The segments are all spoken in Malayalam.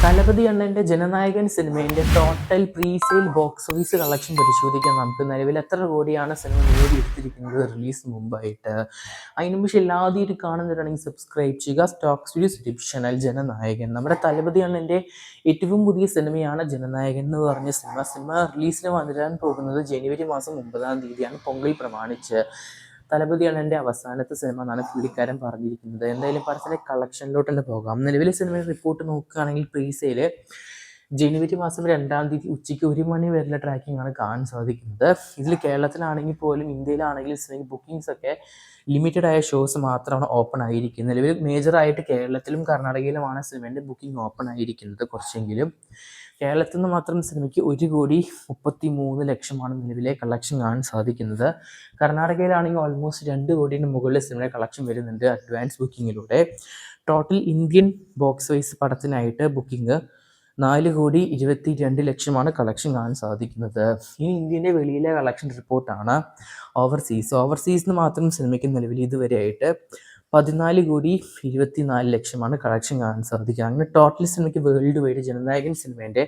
തലപതി അണ്ണൻ്റെ ജനനായകൻ സിനിമേൻ്റെ total pre sale box office collection പരിശോധിക്കാൻ നമുക്ക് നിലവിൽ എത്ര കോടിയാണ് സിനിമ നേടിയെടുത്തിരിക്കുന്നത് റിലീസ് മുമ്പായിട്ട്. അതിന് മുമ്പ് എല്ലാവരും കാണുന്നവരാണെങ്കിൽ സബ്സ്ക്രൈബ് ചെയ്യുക. Stock Studios YouTube channel Jana Nayagan. നമ്മുടെ തലപതി അണ്ണൻ്റെ ഏറ്റവും പുതിയ സിനിമയാണ് ജനനായകൻ എന്ന് പറഞ്ഞ സിനിമ റിലീസിന് വന്നിരാൻ പോകുന്നത് ജനുവരി മാസം 9-ാം തീയതിയാണ്, പൊങ്കൽ പ്രമാണിച്ച്. തലപതി അണ്ണൻ്റെ അവസാനത്തെ സിനിമ എന്നാണ് പുള്ളിക്കാരൻ പറഞ്ഞിരിക്കുന്നത്. എന്തായാലും പടത്തിൻ്റെ കളക്ഷനിലോട്ട് തന്നെ പോകാം. നിലവിലെ സിനിമയുടെ റിപ്പോർട്ട് നോക്കുകയാണെങ്കിൽ പ്രീ സെയിൽ ജനുവരി മാസം 2-ാം തീയതി ഉച്ചയ്ക്ക് 1 മണി വരെയുള്ള ട്രാക്കിംഗ് ആണ് കാണാൻ സാധിക്കുന്നത്. ഇതിൽ കേരളത്തിലാണെങ്കിൽ പോലും ഇന്ത്യയിലാണെങ്കിലും സിനിമ ബുക്കിങ്സ് ഒക്കെ ലിമിറ്റഡ് ആയ ഷോസ് മാത്രമാണ് ഓപ്പൺ ആയിരിക്കുന്നത്. നിലവിൽ മേജറായിട്ട് കേരളത്തിലും കർണാടകയിലുമാണ് സിനിമേൻ്റെ ബുക്കിംഗ് ഓപ്പൺ ആയിരിക്കുന്നത്. കുറച്ചെങ്കിലും കേരളത്തിൽ നിന്ന് മാത്രം സിനിമയ്ക്ക് 1,33,00,000 നിലവിലെ കളക്ഷൻ കാണാൻ സാധിക്കുന്നത്. കർണാടകയിലാണെങ്കിൽ ഓൾമോസ്റ്റ് 2 കോടിയുടെ മുകളിൽ സിനിമയുടെ കളക്ഷൻ വരുന്നുണ്ട് അഡ്വാൻസ് ബുക്കിങ്ങിലൂടെ. ടോട്ടൽ ഇന്ത്യൻ ബോക്സ് വൈസ് പടത്തിനായിട്ട് ബുക്കിംഗ് 4,22,00,000 കളക്ഷൻ കാണാൻ സാധിക്കുന്നത്. ഇനി ഇന്ത്യൻ്റെ വെളിയിലെ കളക്ഷൻ റിപ്പോർട്ടാണ്. ഓവർസീസിന് മാത്രം സിനിമയ്ക്ക് നിലവിൽ ഇതുവരെയായിട്ട് 14,24,00,000 കളക്ഷൻ കാണാൻ സാധിക്കുക. അങ്ങനെ ടോട്ടൽ സിനിമയ്ക്ക് വേൾഡ് വൈഡ് ജനനായകൻ സിനിമേൻ്റെ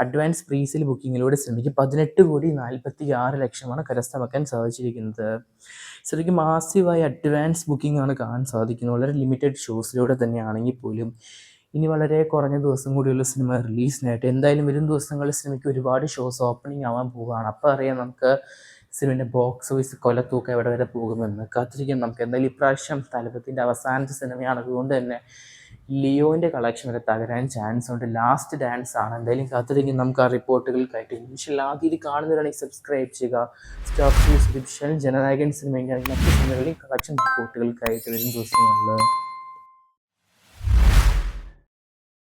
അഡ്വാൻസ് പ്രീസിൽ ബുക്കിങ്ങിലൂടെ സിനിമയ്ക്ക് 18,46,00,000 കരസ്ഥമാക്കാൻ സാധിച്ചിരിക്കുന്നത്. ശരിക്കും മാസീവായ അഡ്വാൻസ് ബുക്കിംഗ് ആണ് കാണാൻ സാധിക്കുന്നത്. വളരെ ലിമിറ്റഡ് ഷോസിലൂടെ തന്നെയാണെങ്കിൽ പോലും. ഇനി വളരെ കുറഞ്ഞ ദിവസം കൂടിയുള്ള സിനിമ റിലീസിനായിട്ട്. എന്തായാലും വരും ദിവസങ്ങളിൽ സിനിമയ്ക്ക് ഒരുപാട് ഷോസ് ഓപ്പണിംഗ് ആവാൻ പോവുകയാണ്. അപ്പോൾ അറിയാം നമുക്ക് സിനിമേൻ്റെ ബോക്സ് ഓഫീസ് കൊലത്തൂക്കം എവിടെ വരെ പോകുമെന്ന്. കാത്തിരിക്കാം നമുക്ക്. എന്തായാലും ഇപ്രാവശ്യം തലപത്തിൻ്റെ അവസാനത്തെ സിനിമയാണ്, അതുകൊണ്ട് തന്നെ ലിയോൻ്റെ കളക്ഷൻ വരെ തകരാൻ ചാൻസ് ഉണ്ട്. ലാസ്റ്റ് ഡാൻസ് ആണ്. എന്തായാലും കാത്തിരിക്കും നമുക്ക് ആ റിപ്പോർട്ടുകൾക്കായിട്ട്. ആദ്യം കാണുന്നവരാണെങ്കിൽ സബ്സ്ക്രൈബ് ചെയ്യുക. സ്റ്റോക്ക് സബ്സ്ക്രിപ്ഷൻ ജനനായകൻ സിനിമയ്ക്ക് മറ്റ് സിനിമകളിൽ കളക്ഷൻ റിപ്പോർട്ടുകൾക്കായിട്ട് വരും ദിവസങ്ങളിൽ.